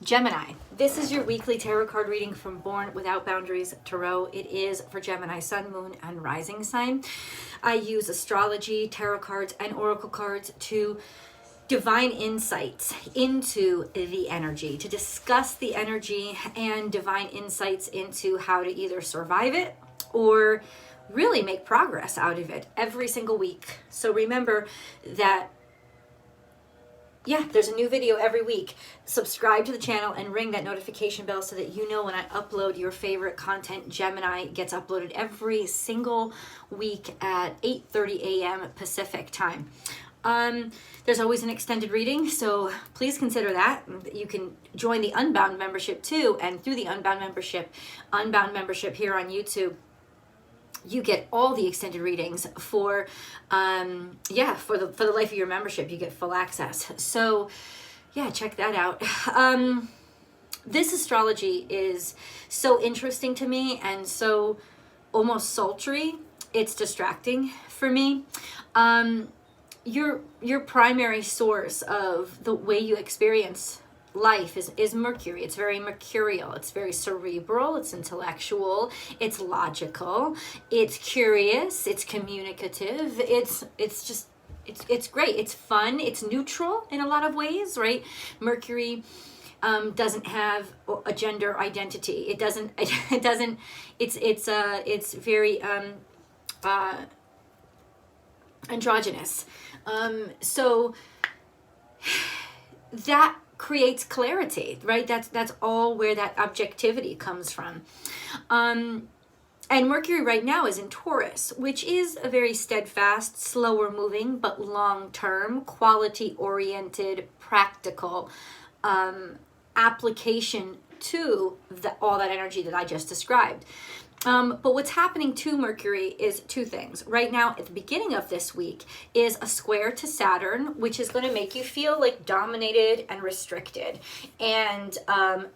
Gemini, this is your weekly tarot card reading from Born Without Boundaries Tarot. It is for Gemini, Sun, Moon, and Rising sign. I use astrology, tarot cards, and oracle cards to divine insights into the energy, to discuss the energy and divine insights into how to either survive it or really make progress out of it every single week. So remember that there's a new video every week. Subscribe to the channel and ring that notification bell so that you know when I upload your favorite content. Gemini gets uploaded every single week at 8:30 a.m. Pacific time. There's always an extended reading, so please consider that. You can join the Unbound membership too, and through the Unbound membership here on YouTube, you get all the extended readings for the life of your membership. You get full access. So check that out. This astrology is so interesting to me and so almost sultry. It's distracting for me. Your primary source of the way you experience life is Mercury. It's very mercurial. It's very cerebral. It's intellectual. It's logical. It's curious. It's communicative. It's great. It's fun. It's neutral in a lot of ways, right? Mercury doesn't have a gender identity. It's very androgynous. So that creates clarity, right? That's all where that objectivity comes from. And Mercury right now is in Taurus, which is a very steadfast, slower moving, but long-term, quality-oriented, practical application to all that energy that I just described. But what's happening to Mercury is two things. Right now, at the beginning of this week, is a square to Saturn, which is going to make you feel like dominated and restricted. And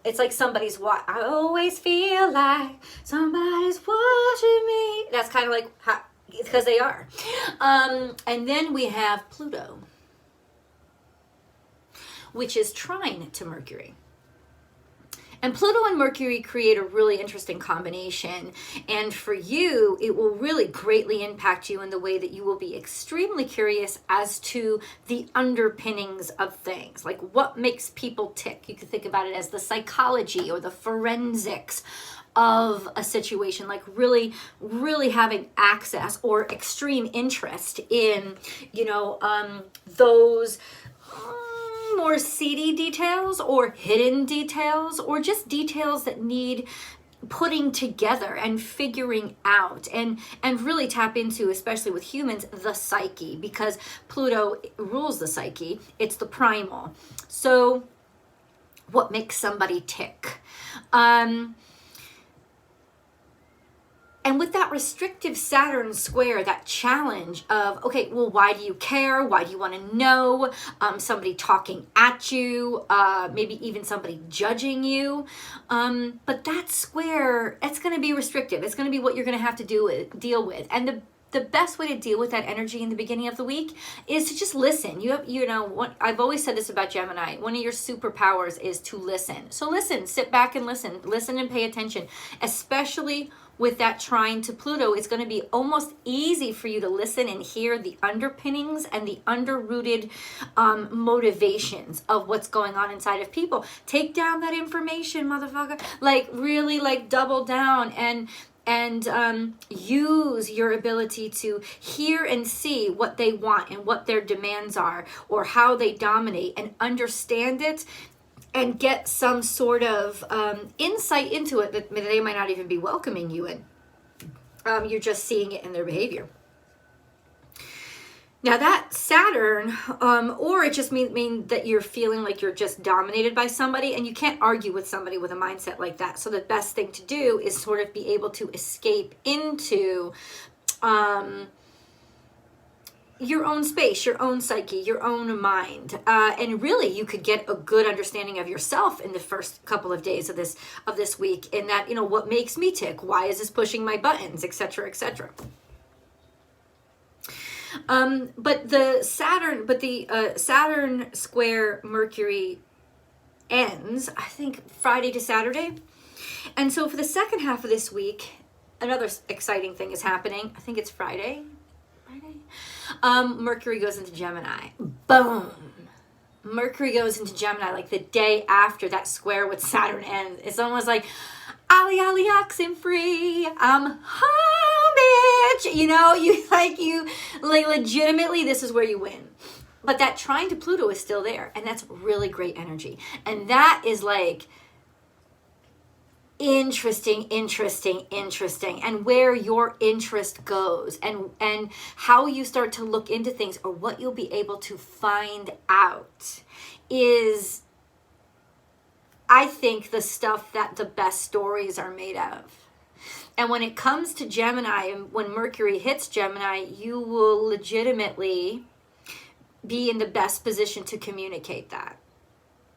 it's like I always feel like somebody's watching me. That's kind of like because they are. And then we have Pluto, which is trine to Mercury. And Pluto and Mercury create a really interesting combination. And for you, it will really greatly impact you in the way that you will be extremely curious as to the underpinnings of things. Like what makes people tick. You can think about it as the psychology or the forensics of a situation, like really, really having access or extreme interest in, those more seedy details or hidden details or just details that need putting together and figuring out and really tap into, especially with humans, the psyche, because Pluto rules the psyche. It's the primal. So what makes somebody tick? And with that restrictive Saturn square, that challenge of, okay, well, why do you care? Why do you want to know? Somebody talking at you, maybe even somebody judging you. But that square, it's going to be restrictive. It's going to be what you're going to have to deal with. And the best way to deal with that energy in the beginning of the week is to just listen. I've always said this about Gemini. One of your superpowers is to listen. So listen, sit back and listen and pay attention, especially with that trine to Pluto. It's going to be almost easy for you to listen and hear the underpinnings and the underrooted motivations of what's going on inside of people. Take down that information, motherfucker. Like really double down and use your ability to hear and see what they want and what their demands are or how they dominate and understand it and get some sort of insight into it that they might not even be welcoming you in. You're just seeing it in their behavior. Now that Saturn, or it just mean that you're feeling like you're just dominated by somebody, and you can't argue with somebody with a mindset like that. So the best thing to do is sort of be able to escape into your own space, your own psyche, your own mind. And really you could get a good understanding of yourself in the first couple of days of this week, in that, what makes me tick? Why is this pushing my buttons, etc., etc. But the Saturn square Mercury ends, I think, Friday to Saturday. And so for the second half of this week, another exciting thing is happening. I think it's Friday. Mercury goes into Gemini. Boom. Mercury goes into Gemini like the day after that square with Saturn ends. It's almost like, ollie, ollie, oxen free. I'm home, bitch. You know, you like legitimately, this is where you win. But that trine to Pluto is still there. And that's really great energy. And that is like interesting, and where your interest goes and how you start to look into things, or what you'll be able to find out, is, I think, the stuff that the best stories are made of. And when it comes to Gemini, and when Mercury hits Gemini, you will legitimately be in the best position to communicate that,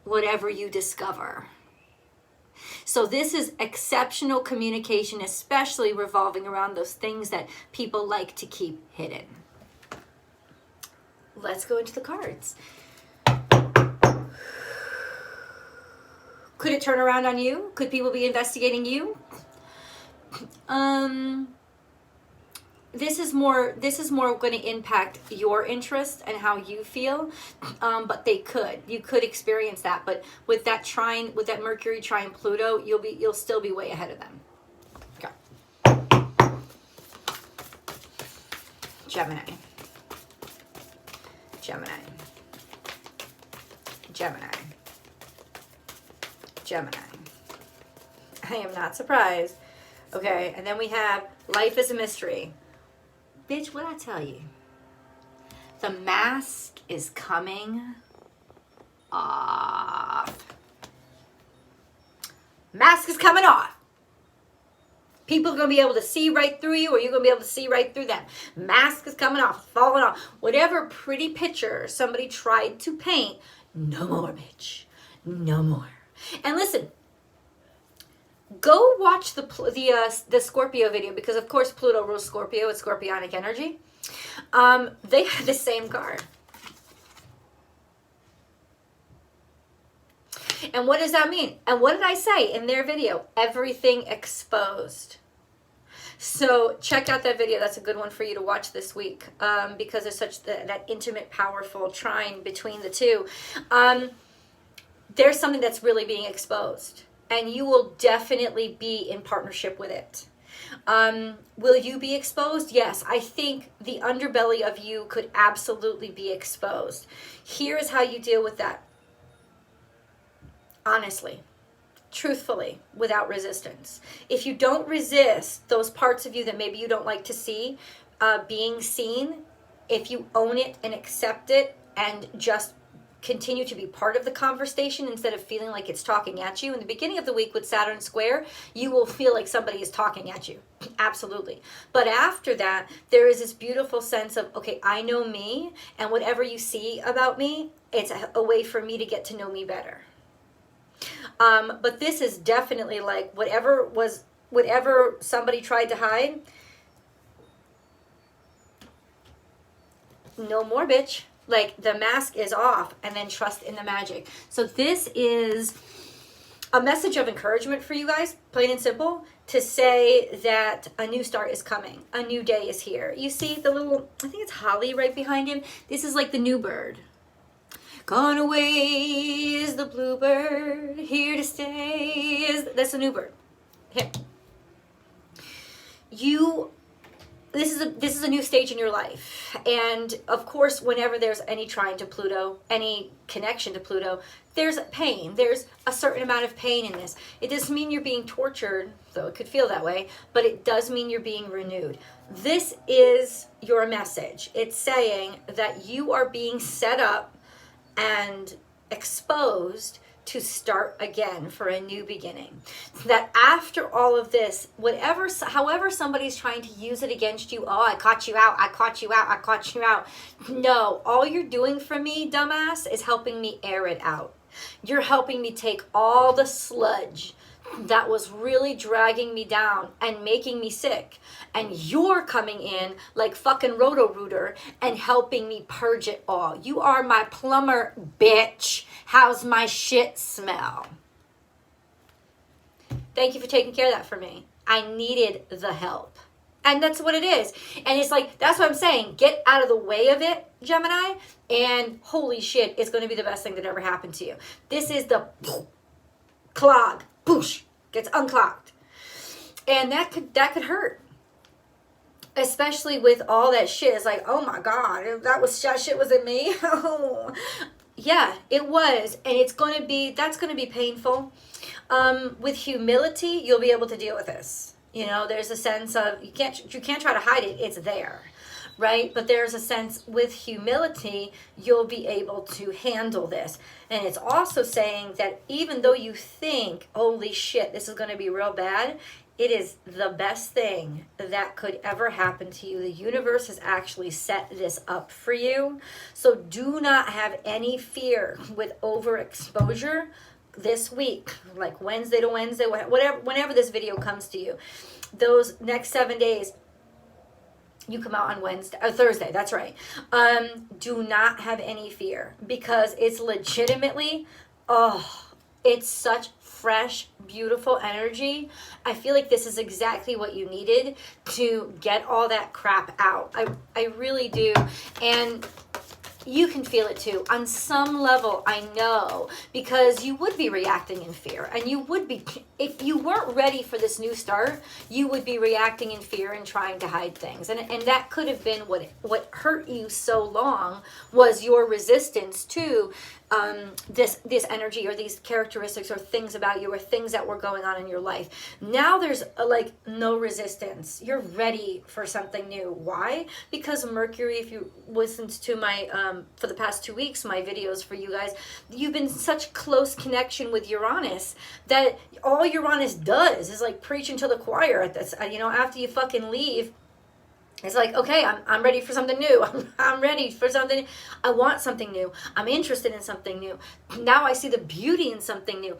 whatever you discover. So this is exceptional communication, especially revolving around those things that people like to keep hidden. Let's go into the cards. Could it turn around on you? Could people be investigating you? This is more going to impact your interest and how you feel, but you could experience that. But with that trine, with that Mercury trine Pluto, you'll still be way ahead of them. Okay. Gemini. I am not surprised. Okay, and then we have life is a mystery. Bitch, what'd I tell you? The mask is coming off. Mask is coming off. People are going to be able to see right through you, or you're going to be able to see right through them. Mask is coming off, falling off. Whatever pretty picture somebody tried to paint, no more, bitch. No more. And listen, go watch the Scorpio video, because of course Pluto rules Scorpio. It's scorpionic energy. They had the same card. And what does that mean? And what did I say in their video? Everything exposed. So check out that video. That's a good one for you to watch this week, because there's such that intimate, powerful trine between the two. There's something that's really being exposed, and you will definitely be in partnership with it. Will you be exposed? Yes, I think the underbelly of you could absolutely be exposed. Here is how you deal with that. Honestly, truthfully, without resistance. If you don't resist those parts of you that maybe you don't like to see being seen, if you own it and accept it and just continue to be part of the conversation instead of feeling like it's talking at you. In the beginning of the week with Saturn square, you will feel like somebody is talking at you. Absolutely. But after that, there is this beautiful sense of, okay, I know me, and whatever you see about me, it's a way for me to get to know me better. But this is definitely like whatever somebody tried to hide, no more, bitch. Like, the mask is off, and then trust in the magic. So this is a message of encouragement for you guys, plain and simple, to say that a new start is coming. A new day is here. You see the little, I think it's holly right behind him. This is like the new bird. Gone away is the bluebird, here to stay is, that's the new bird. Here. This is a new stage in your life. And of course, whenever there's any trine to Pluto, any connection to Pluto, there's pain. There's a certain amount of pain in this. It doesn't mean you're being tortured, though it could feel that way, but it does mean you're being renewed. This is your message. It's saying that you are being set up and exposed to start again for a new beginning. That after all of this, however somebody's trying to use it against you, oh, I caught you out. No, all you're doing for me, dumbass, is helping me air it out. You're helping me take all the sludge that was really dragging me down and making me sick. And you're coming in like fucking Roto-Rooter and helping me purge it all. You are my plumber, bitch. How's my shit smell? Thank you for taking care of that for me. I needed the help. And that's what it is. And it's like, that's what I'm saying. Get out of the way of it, Gemini. And holy shit, it's going to be the best thing that ever happened to you. This is the clog. Boosh. Gets unclogged. And that could hurt. Especially with all that shit. It's like, oh my God, that shit was in me. Oh. Yeah, it was. And that's going to be painful. With humility, you'll be able to deal with this. You know, there's a sense of, you can't try to hide it. It's there, right? But there's a sense with humility, you'll be able to handle this. And it's also saying that even though you think, holy shit, this is going to be real bad, it is the best thing that could ever happen to you. The universe has actually set this up for you. So do not have any fear with overexposure this week, like Wednesday to Wednesday, whenever this video comes to you. Those next 7 days, you come out on Wednesday or Thursday, that's right. Do not have any fear, because it's legitimately, it's such fresh, beautiful energy. I feel like this is exactly what you needed to get all that crap out. I really do. And you can feel it too. On some level, I know, because you would be reacting in fear. And you would be, if you weren't ready for this new start, you would be reacting in fear and trying to hide things. And that could have been what hurt you so long, was your resistance to this energy or these characteristics or things about you or things that were going on in your life. Now there's like no resistance. You're ready for something new. Why? Because Mercury, if you listened to my for the past 2 weeks, my videos for you guys, you've been in such close connection with Uranus that all Uranus does is like preaching to the choir at this, after you fucking leave. It's like, okay, I'm ready for something new. I'm ready for something. I want something new. I'm interested in something new. Now I see the beauty in something new.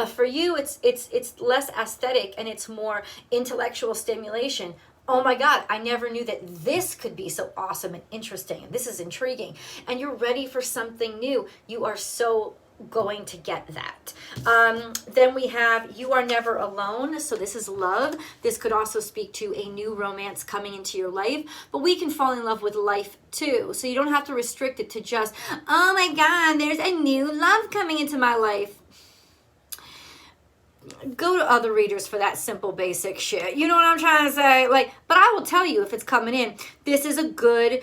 For you, it's less aesthetic and it's more intellectual stimulation. Oh my God, I never knew that this could be so awesome and interesting. And this is intriguing. And you're ready for something new. You are so going to get that. Then we have you are never alone. So this is love. This could also speak to a new romance coming into your life, but we can fall in love with life too. So you don't have to restrict it to just, oh my God, there's a new love coming into my life. Go to other readers for that simple basic shit. You know what I'm trying to say? But I will tell you if it's coming in. This is a good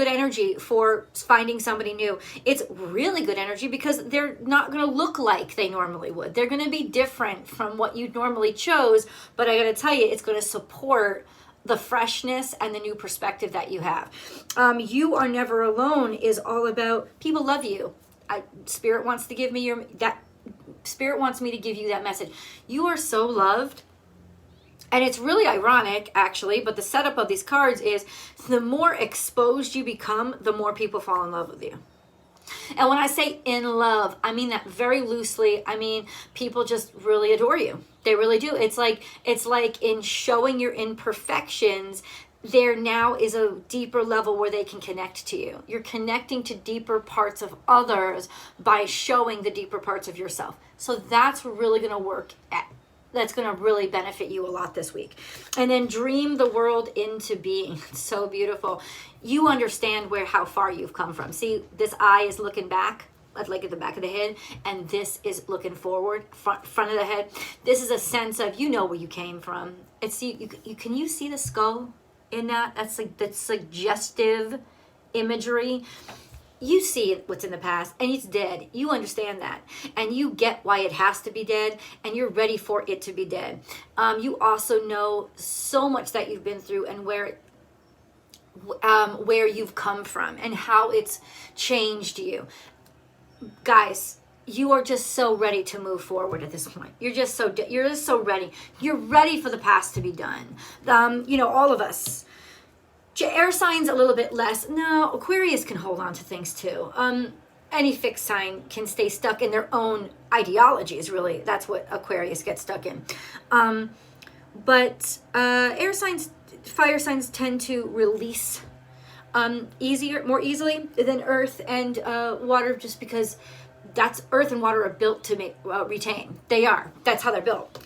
energy for finding somebody new. It's really good energy because they're not going to look like they normally would. They're going to be different from what you normally chose, but I got to tell you, it's going to support the freshness and the new perspective that you have. You are never alone is all about people love you. Spirit wants to give me Spirit wants me to give you that message. You are so loved. And it's really ironic, actually, but the setup of these cards is the more exposed you become, the more people fall in love with you. And when I say in love, I mean that very loosely. I mean, people just really adore you. They really do. It's like in showing your imperfections, there now is a deeper level where they can connect to you. You're connecting to deeper parts of others by showing the deeper parts of yourself. So that's really going to work that's going to really benefit you a lot this week. And then dream the world into being. It's so beautiful. You understand how far you've come from. See, this eye is looking back, like at the back of the head, and this is looking forward, front of the head. This is a sense of, you know where you came from. It's can you see the skull in that? That's like that suggestive imagery. You see what's in the past, and it's dead. You understand that, and you get why it has to be dead, and you're ready for it to be dead. You also know so much that you've been through and where you've come from and how it's changed you. Guys, you are just so ready to move forward at this point. You're just so ready. You're ready for the past to be done. All of us. Air signs a little bit less. No, Aquarius can hold on to things too. any fixed sign can stay stuck in their own ideologies, really. That's what Aquarius gets stuck in. But air signs, fire signs tend to release more easily than earth and water, just because that's earth and water are built to retain. They are. That's how they're built.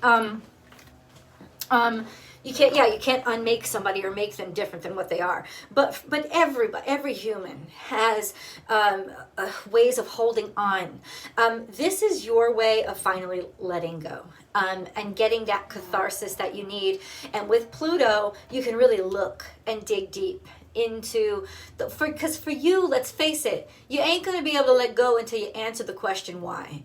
You can't unmake somebody or make them different than what they are. But every human has ways of holding on. This is your way of finally letting go and getting that catharsis that you need. And with Pluto, you can really look and dig deep into because for you, let's face it, you ain't going to be able to let go until you answer the question why.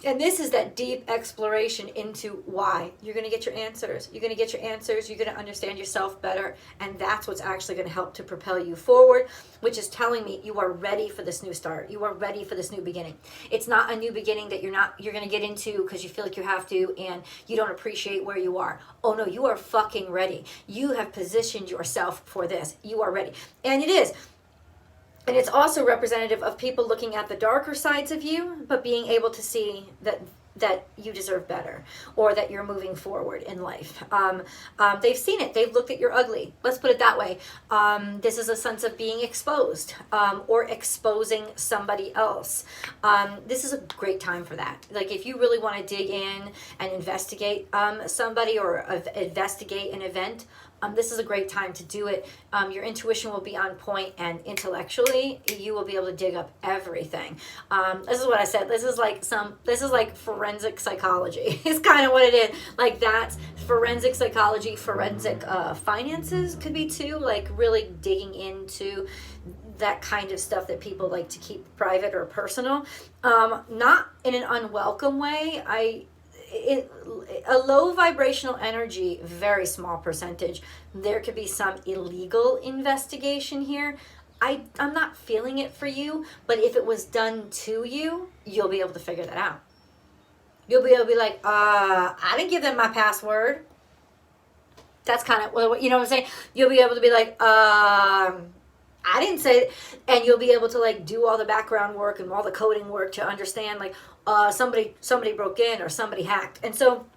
And this is that deep exploration into why. You're going to get your answers. You're going to get your answers. You're going to understand yourself better, and that's what's actually going to help to propel you forward, which is telling me you are ready for this new start. You are ready for this new beginning. It's not a new beginning that you're going to get into because you feel like you have to and you don't appreciate where you are. Oh no, you are fucking ready. You have positioned yourself for this. You are ready. And it is. And it's also representative of people looking at the darker sides of you, but being able to see that you deserve better, or that you're moving forward in life. They've seen it. They've looked at your ugly. Let's put it that way. This is a sense of being exposed, or exposing somebody else. This is a great time for that. Like if you really want to dig in and investigate somebody or investigate an event, this is a great time to do it. Your intuition will be on point, and intellectually, you will be able to dig up everything. This is what I said. This is like forensic psychology. It's kind of what it is. Like that's forensic psychology, forensic finances could be too. Like really digging into that kind of stuff that people like to keep private or personal. Not in an unwelcome way. A low vibrational energy, very small percentage. There could be some illegal investigation here. I'm not feeling it for you, but if it was done to you, you'll be able to figure that out. You'll be able to be like, I didn't give them my password. That's kind of, you know what I'm saying? You'll be able to be like, I didn't say it. And you'll be able to like do all the background work and all the coding work to understand like, somebody broke in or somebody hacked. And so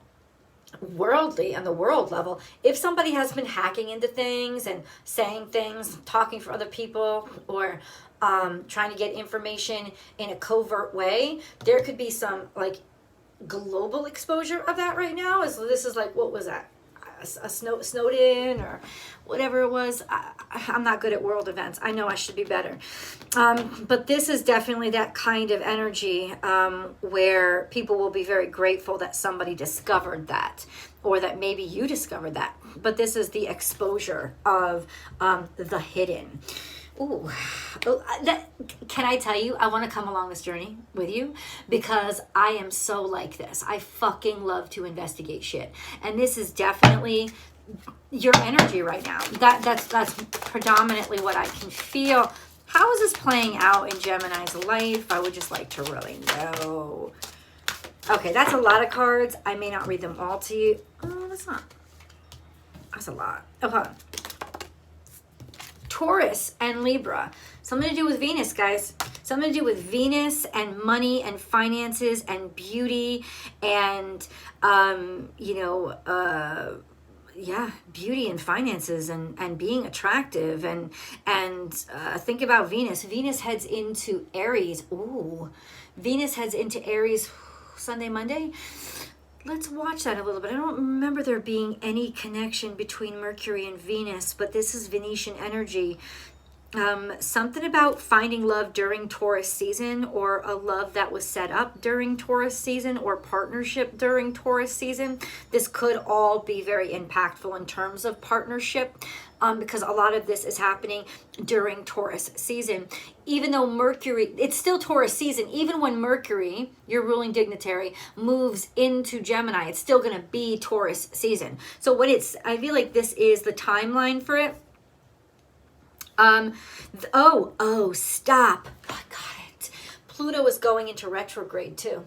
worldly, on the world level, if somebody has been hacking into things and saying things, talking for other people, or trying to get information in a covert way, there could be some like global exposure of that right now. This is like, what was that? A Snowden or whatever it was. I'm not good at world events. I know I should be better. But this is definitely that kind of energy where people will be very grateful that somebody discovered that, or that maybe you discovered that. But this is the exposure of the hidden. Ooh, can I tell you, I want to come along this journey with you because I am so like this. I fucking love to investigate shit. And this is definitely your energy right now. That's predominantly what I can feel. How is this playing out in Gemini's life? I would just like to really know. Okay, that's a lot of cards. I may not read them all to you. Oh, that's a lot. Okay. Taurus and Libra. Something to do with Venus, guys. Something to do with Venus and money and finances and beauty and, beauty and finances and being attractive and think about Venus. Venus heads into Aries. Ooh, Venus heads into Aries Sunday, Monday. Let's watch that a little bit. I don't remember there being any connection between Mercury and Venus, but this is Venetian energy. Something about finding love during Taurus season, or a love that was set up during Taurus season, or partnership during Taurus season. This could all be very impactful in terms of partnership, because a lot of this is happening during Taurus season. Even though Mercury, it's still Taurus season, even when Mercury, your ruling dignitary, moves into Gemini, it's still going to be Taurus season. So I feel like this is the timeline for it. Stop. I got it. Pluto is going into retrograde too.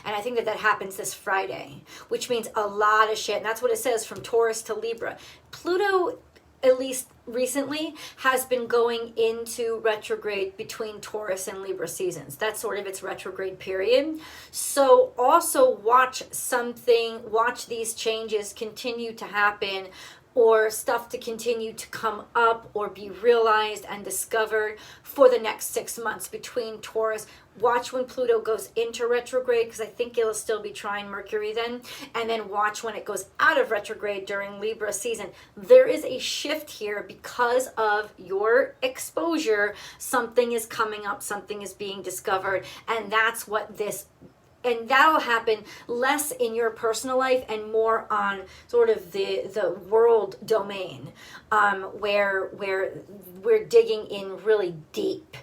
And I think that happens this Friday, which means a lot of shit. And that's what it says from Taurus to Libra. Pluto, at least recently has been going into retrograde between Taurus and Libra seasons. That's sort of its retrograde period. So also watch these changes continue to happen, or stuff to continue to come up or be realized and discovered for the next 6 months between Taurus. Watch when Pluto goes into retrograde, because I think it'll still be trine Mercury then. And then watch when it goes out of retrograde during Libra season. There is a shift here because of your exposure. Something is coming up, something is being discovered, and that's what this. And that'll happen less in your personal life and more on sort of the world domain, where we're digging in really deep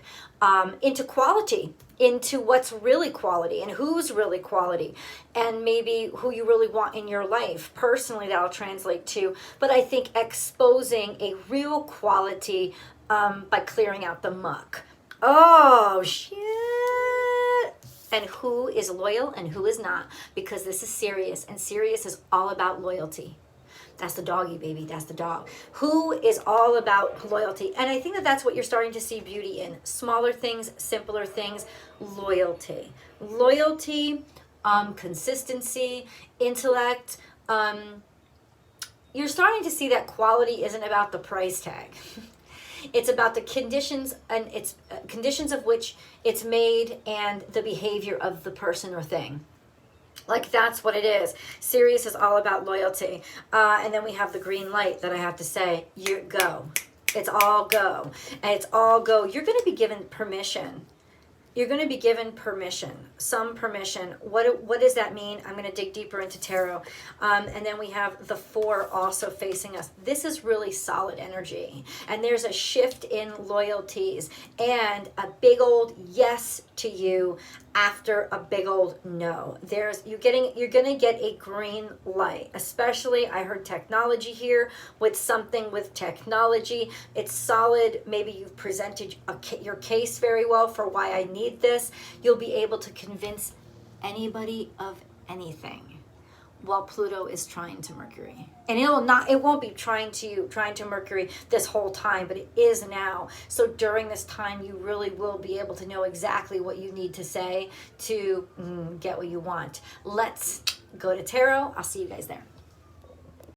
into quality, into what's really quality and who's really quality, and maybe who you really want in your life. Personally, that'll translate to. But I think exposing a real quality by clearing out the muck. Oh, shit. And who is loyal and who is not, because this is Sirius, and Sirius is all about loyalty. That's the doggy, baby. That's the dog. Who is all about loyalty. And I think that that's what you're starting to see beauty in. Smaller things, simpler things, loyalty. Loyalty, consistency, intellect. You're starting to see that quality isn't about the price tag. It's about the conditions, and it's conditions of which it's made, and the behavior of the person or thing. Like, that's what it is. Sirius is all about loyalty. And then we have the green light that I have to say, you go. It's all go. And it's all go. You're going to be given permission. You're going to be given permission, some permission. What does that mean? I'm going to dig deeper into tarot. And then we have the 4 also facing us. This is really solid energy. And there's a shift in loyalties and a big old yes to you after a big old no. You're going to get a green light. Especially, I heard technology here, with something with technology. It's solid. Maybe you've presented your case very well for why I need this. You'll be able to convince anybody of anything while Pluto is trine to Mercury. And it won't be trying to Mercury this whole time, but it is now. So during this time, you really will be able to know exactly what you need to say to get what you want. Let's go to tarot. I'll see you guys there.